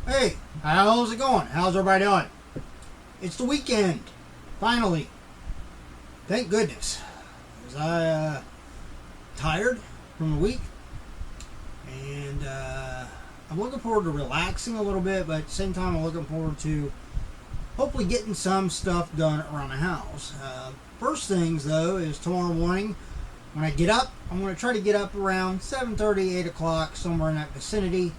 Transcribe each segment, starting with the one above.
Hey, how's it going? How's everybody doing? It's the weekend, finally. Thank goodness. Was I tired from the week? And I'm looking forward to relaxing a little bit, but at the same time I'm looking forward to hopefully getting some stuff done around the house. First things though is tomorrow morning when I get up, I'm going to try to get up around 7:30, 8 o'clock, somewhere in that vicinity.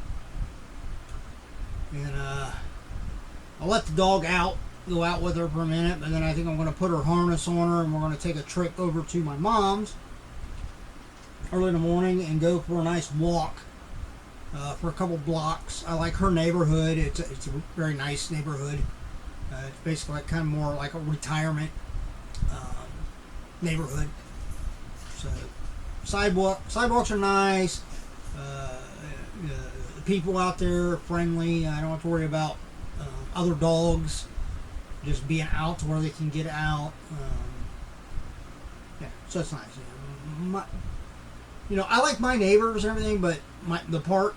And I'll let the dog out, go out with her for a minute, but then I think I'm going to put her harness on her and we're going to take a trip over to my mom's early in the morning and go for a nice walk for a couple blocks. I like her neighborhood. It's a very nice neighborhood. It's basically kind of more like a retirement neighborhood. So sidewalks are nice. The people out there are friendly. I don't have to worry about other dogs just being out to where they can get out. Yeah, so it's nice. I like my neighbors and everything, but the part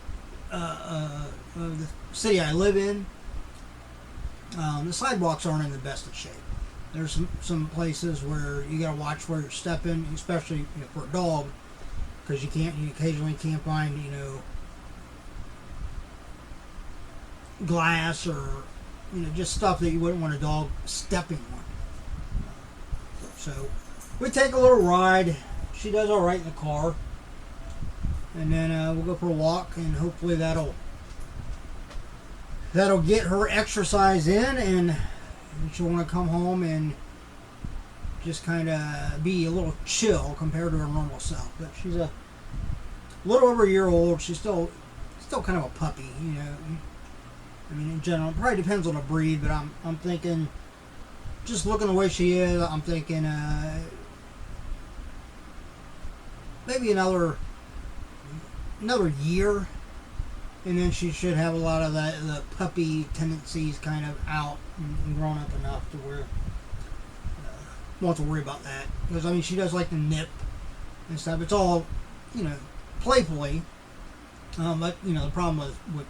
of the city I live in, the sidewalks aren't in the best of shape. There's some places where you got to watch where you're stepping, especially for a dog, because you occasionally can't find glass or just stuff that you wouldn't want a dog stepping on. So we take a little ride. She does all right in the car, and then we'll go for a walk, and hopefully that'll get her exercise in, and she'll want to come home and just kind of be a little chill compared to her normal self. But she's a little over a year old. She's still kind of a puppy, I mean, in general, it probably depends on the breed, but I'm thinking, just looking the way she is, I'm thinking maybe another year, and then she should have a lot of the puppy tendencies kind of out and grown up enough to where won't have to worry about that. Because I mean, she does like to nip and stuff. It's all playfully, but the problem with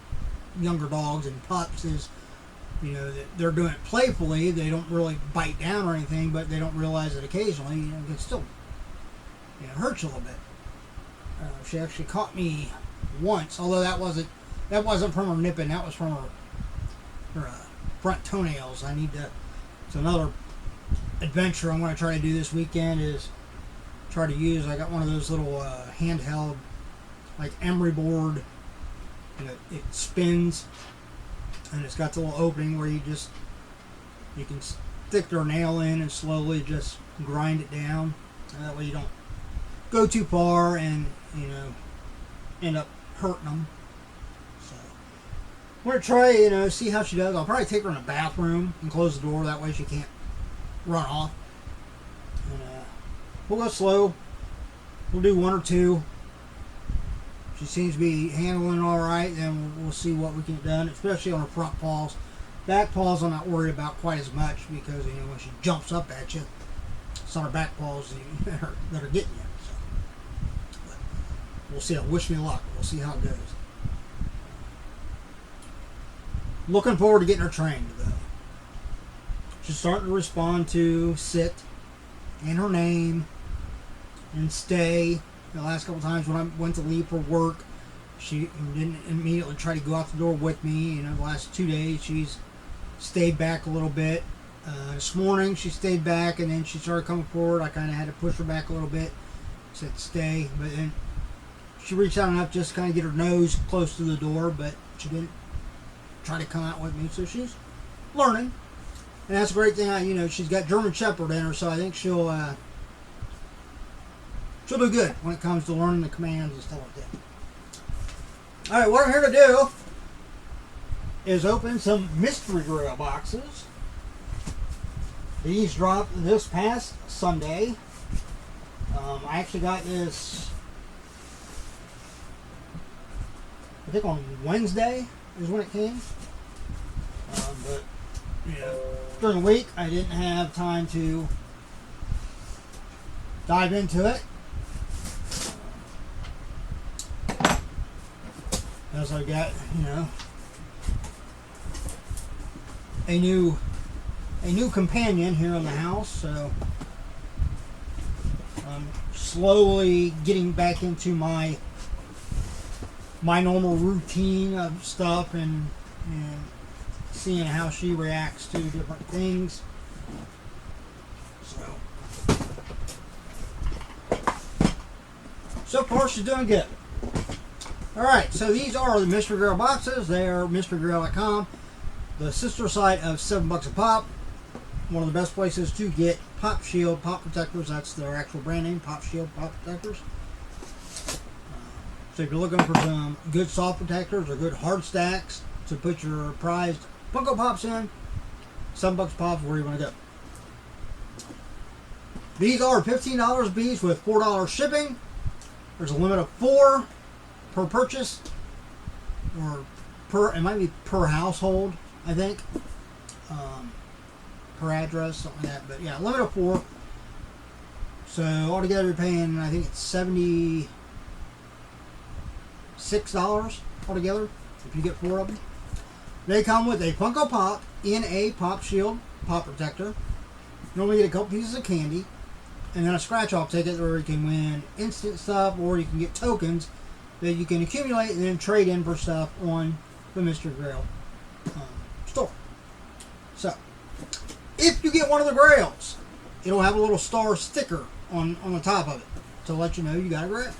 younger dogs and pups is they're doing it playfully. They don't really bite down or anything, but they don't realize that occasionally it can still hurts a little bit. She actually caught me once, although that wasn't from her nipping. That was from her front toenails. It's another adventure I'm going to try to do this weekend is try to use. I got one of those little handheld like emery board. It spins, and it's got the little opening where you can stick your nail in and slowly just grind it down. And that way you don't go too far and end up hurting them. So I'm gonna try see how she does. I'll probably take her in the bathroom and close the door. That way she can't run off. And we'll go slow. We'll do one or two. She seems to be handling all right, then we'll see what we can get done, especially on her front paws. Back paws I'm not worried about quite as much because when she jumps up at you, it's on her back paws that are getting you. So, but we'll see. Wish me luck. We'll see how it goes. Looking forward to getting her trained, though. She's starting to respond to sit and her name and stay. The last couple times when I went to leave for work, she didn't immediately try to go out the door with me. The last 2 days she's stayed back a little bit. This morning she stayed back, and then she started coming forward. I kind of had to push her back a little bit. Said stay, but then she reached out enough just to kind of get her nose close to the door, but she didn't try to come out with me. So she's learning, and that's a great thing. She's got German Shepherd in her, so I think she'll do good when it comes to learning the commands and stuff like that. Alright, what I'm here to do is open some Mystery Grail boxes. These dropped this past Sunday. I actually got this, I think on Wednesday is when it came. But during the week I didn't have time to dive into it. As I got, a new companion here in the house, so I'm slowly getting back into my normal routine of stuff and seeing how she reacts to different things. So far she's doing good. Alright, so these are the Mystery Grail boxes. They are mysterygrail.com, the sister site of $7 a pop. One of the best places to get Pop Shield pop protectors. That's their actual brand name, Pop Shield pop protectors. So if you're looking for some good soft protectors or good hard stacks to put your prized Funko Pops in, $7 a pop is where you want to go. These are $15 a piece with $4 shipping. There's a limit of 4 per purchase, or it might be per household, I think, per address, something like that. But yeah, limit of 4. So altogether, you're paying, I think it's $76 altogether if you get 4 of them. They come with a Funko Pop in a Pop Shield pop protector. You normally get a couple pieces of candy, and then a scratch-off ticket where you can win instant stuff, or you can get tokens that you can accumulate and then trade in for stuff on the Mystery Grail store. So, if you get one of the Grails, it'll have a little star sticker on the top of it to let you know you got a Grail.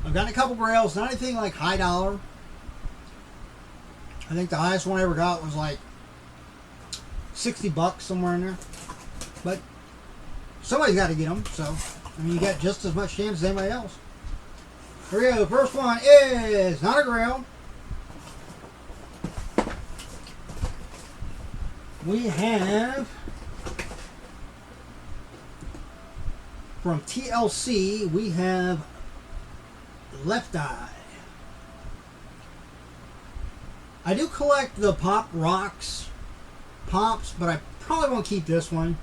I've gotten a couple Grails, not anything like high dollar. I think the highest one I ever got was like $60, somewhere in there. But somebody's got to get them, so I mean, you got just as much chance as anybody else. Here we go. The first one is not a Grail. We have from TLC. We have Left Eye. I do collect the Pop Rocks Pops, but I probably won't keep this one.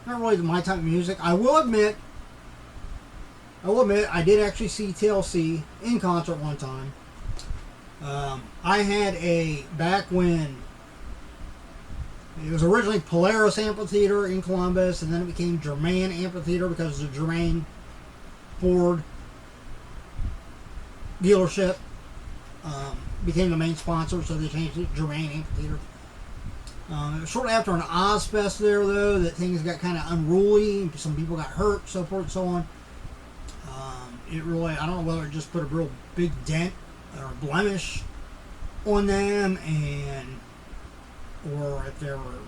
Not really my type of music. I will admit, I did actually see TLC in concert one time. I had back when it was originally Polaris Amphitheater in Columbus, and then it became Jrymman Amphitheater because the Jrymman Ford dealership became the main sponsor, so they changed it to Jrymman Amphitheater. It was shortly after an Ozfest there, though, that things got kind of unruly. Some people got hurt, so forth and so on. It really, I don't know whether it just put a real big dent or blemish on them, or if there were,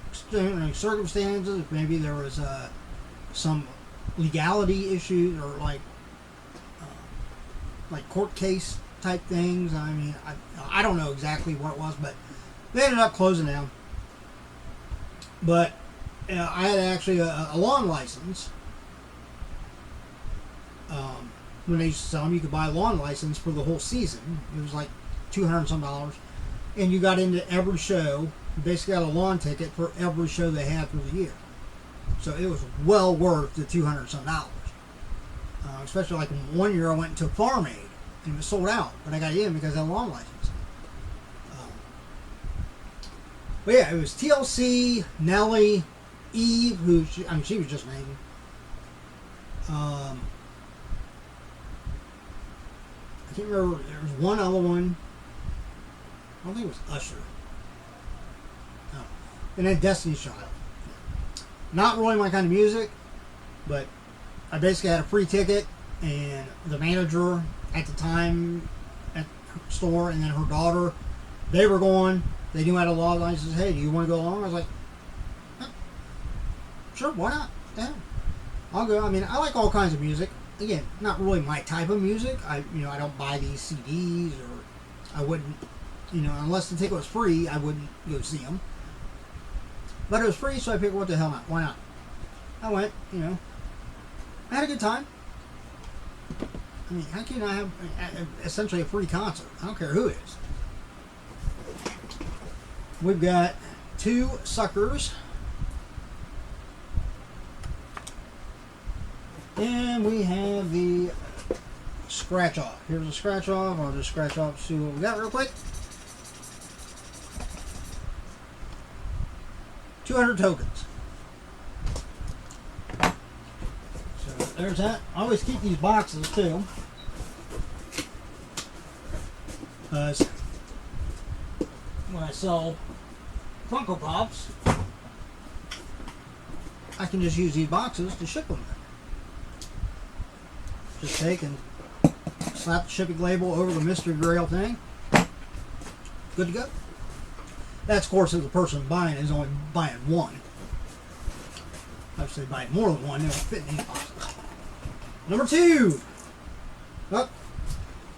extenuating circumstances. If maybe there was some legality issues or like court case type things. I mean, I don't know exactly what it was, but they ended up closing down. But I had actually a lawn license. When they used to sell them, you could buy a lawn license for the whole season. It was like $200 and some, and you got into every show. You basically got a lawn ticket for every show they had through the year. So it was well worth the $200 and some. Especially like one year I went to Farm Aid and it was sold out, but I got in because I had a lawn license. But yeah, it was TLC, Nelly, Eve, she was just named. I can't remember. There was one other one. I don't think it was Usher. No. And then Destiny's Child. Not really my kind of music, but I basically had a free ticket, and the manager at the time at her store, and then her daughter, they were going. They knew I had a law license. Hey, do you want to go along? I was like, sure, why not? Yeah, I'll go. I mean, I like all kinds of music. Again, not really my type of music. I don't buy these CDs, or I wouldn't, unless the ticket was free, I wouldn't go see them. But it was free, so I figured, what the hell not? Why not? I went, I had a good time. I mean, how can you not have essentially a free concert? I don't care who it is. We've got 2 suckers. And we have the scratch off. Here's a scratch off. I'll just scratch off, see what we got real quick. 200 tokens. So there's that. I always keep these boxes too. Because when I sell Funko Pops, I can just use these boxes to ship them. Just take and slap the shipping label over the Mystery Grail thing. Good to go. That's, of course, if the person buying is only buying one. Obviously, buying more than one, they won't fit in these boxes. Number 2. Oh,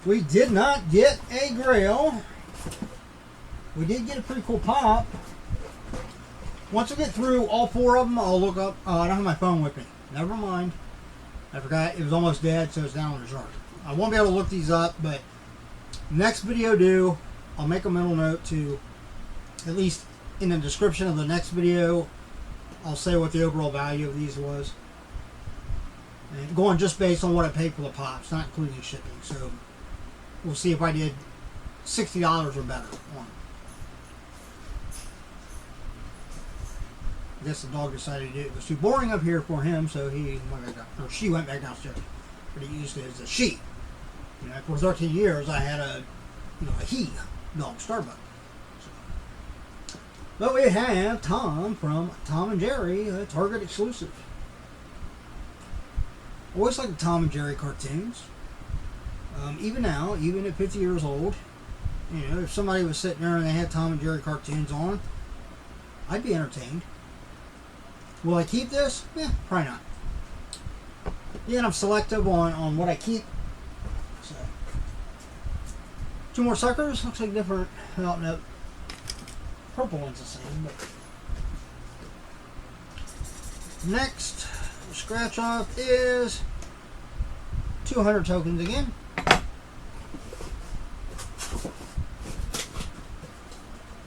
we did not get a Grail. We did get a pretty cool pop. Once I get through all 4 of them, I'll look up. I don't have my phone with me. Never mind. I forgot it was almost dead, so it's down on the charger. I won't be able to look these up, but next video due, I'll make a mental note to, at least in the description of the next video, I'll say what the overall value of these was. And going just based on what I paid for the pops, not including shipping. So we'll see if I did $60 or better on it. I guess the dog decided it was too boring up here for him, so he went back down, or she went back downstairs. But he used it as a she. You know, for 13 years, I had a he dog, Starbuck. So. But we have Tom from Tom and Jerry, a Target exclusive. Always like the Tom and Jerry cartoons. Even now, even at 50 years old, you know, if somebody was sitting there and they had Tom and Jerry cartoons on, I'd be entertained. Will I keep this? Yeah, probably not. Yeah, I'm selective on what I keep. So, 2 more suckers. Looks like different. Oh, no. Purple one's the same. But next scratch off is 200 tokens again.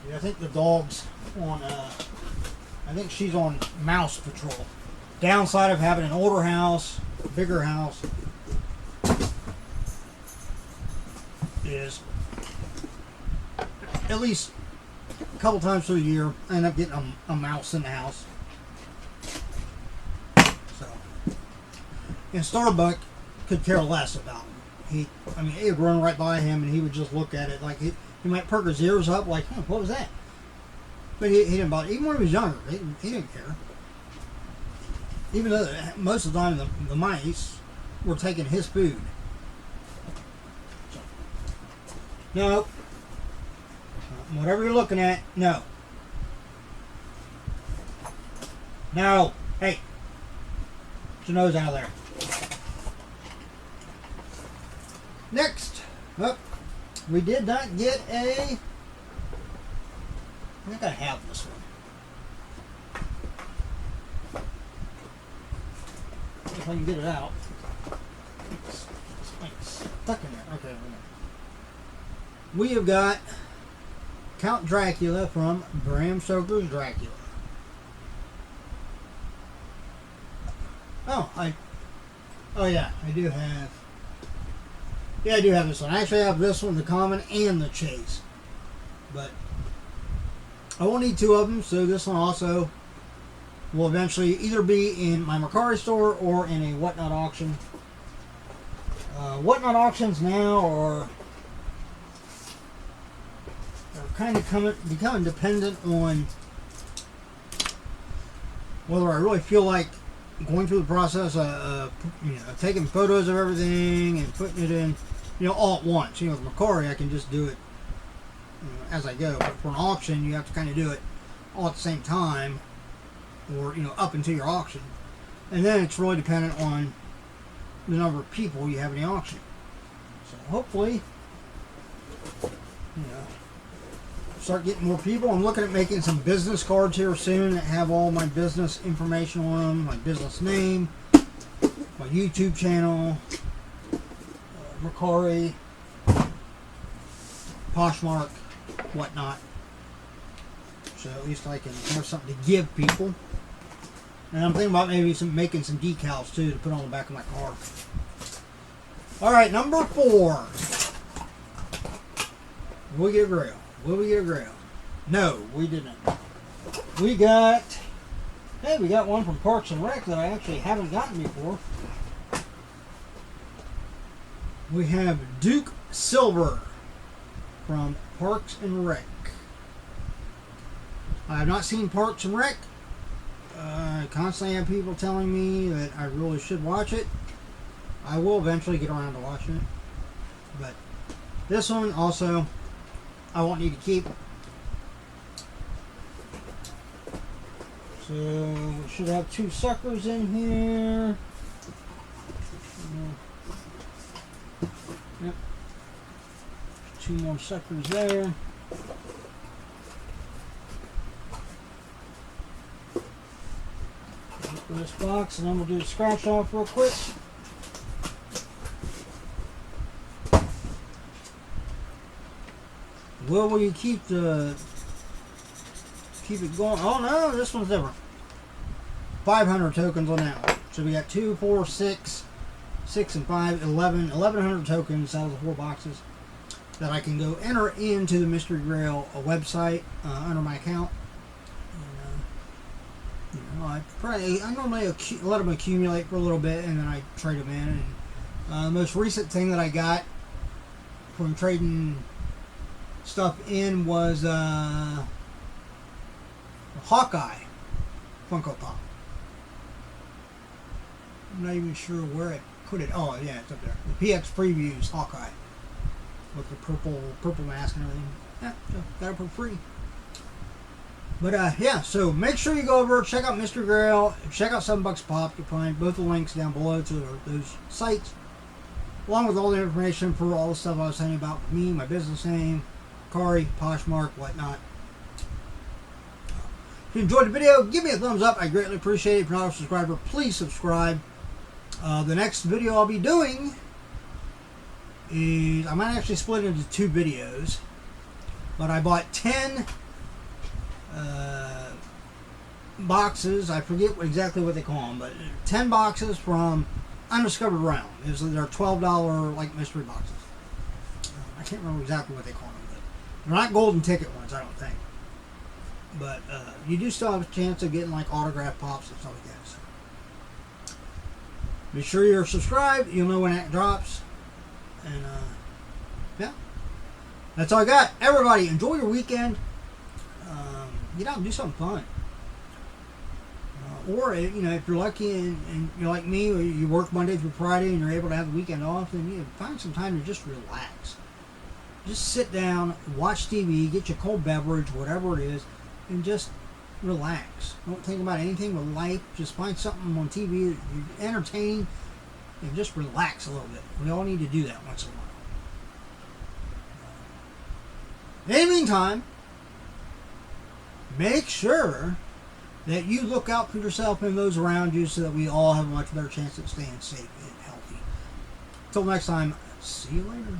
Yeah, I think the dog's on. I think she's on Mouse Patrol. Downside of having an older house, bigger house, is at least a couple times through the year I end up getting a mouse in the house. So, and Starbuck could care less about him. It would run right by him and he would just look at it like he might perk his ears up like, what was that? But he didn't bother. Even when he was younger, he didn't care. Even though most of the time the mice were taking his food. So, no. Whatever you're looking at, no. No. Hey. Get your nose out of there. Next. We did not get a... I think I have this one. If I can get it out. It's stuck in there. Okay. We have got Count Dracula from Bram Stoker's Dracula. Oh yeah, I do have. Yeah, I do have this one. I actually have this one, the common and the chase. But I won't need 2 of them, so this one also will eventually either be in my Mercari store or in a Whatnot auction. Whatnot auctions now are kind of becoming dependent on whether I really feel like going through the process of taking photos of everything and putting it in, all at once. With Mercari, I can just do it as I go. But for an auction, you have to kind of do it all at the same time, or up until your auction, and then it's really dependent on the number of people you have in the auction. So hopefully, start getting more people. I'm looking at making some business cards here soon that have all my business information on them, my business name, my YouTube channel, Mercari, Poshmark, whatnot. So at least I can have something to give people. And I'm thinking about maybe making some decals too to put on the back of my car. Alright, number 4. Will we get a Grail? Will we get a Grail? No, we did not. We got one from Parks and Rec that I actually haven't gotten before. We have Duke Silver from Parks and Rec. I have not seen Parks and Rec. I constantly have people telling me that I really should watch it. I will eventually get around to watching it. But this one also, I won't need to keep. So we should have 2 suckers in here. Yep. 2 more suckers there. Open this box and then we'll do the scratch off real quick. Will we keep it going? Oh no, this one's different. 500 tokens on that one. So we got 2, 4, 6, 6 and 5, 11, 1100 tokens out of the 4 boxes that I can go enter into the Mystery Grail website under my account. And, I normally let them accumulate for a little bit and then I trade them in. And the most recent thing that I got from trading stuff in was Hawkeye Funko Pop. I'm not even sure where I put it. Oh yeah, it's up there. The PX Previews Hawkeye with the purple mask and everything. Yeah, so got it for free. But yeah, so make sure you go over, check out Mystery Grail, check out $7 Pop. You'll find both the links down below to those sites, along with all the information for all the stuff I was telling you about with me, my business name, Kari, Poshmark, whatnot. If you enjoyed the video, give me a thumbs up. I greatly appreciate it. If you're not a subscriber, please subscribe. The next video I'll be doing is, I might actually split it into 2 videos, but I bought 10 boxes. I forget exactly what they call them, but 10 boxes from Undiscovered Realm. They're $12 like mystery boxes. I can't remember exactly what they call them, but they're not golden ticket ones, I don't think. But you do still have a chance of getting like autograph pops and stuff like that. So be sure you're subscribed. You'll know when that drops. And yeah, that's all I got. Everybody, enjoy your weekend. Get out and do something fun. Or if you're lucky and you're like me, or you work Monday through Friday and you're able to have the weekend off, then you find some time to just relax. Just sit down, watch TV, get your cold beverage, whatever it is, and just relax. Don't think about anything with life. Just find something on TV that you're entertaining and just relax a little bit. We all need to do that once in a while. In the meantime, make sure that you look out for yourself and those around you so that we all have a much better chance of staying safe and healthy. Until next time, see you later.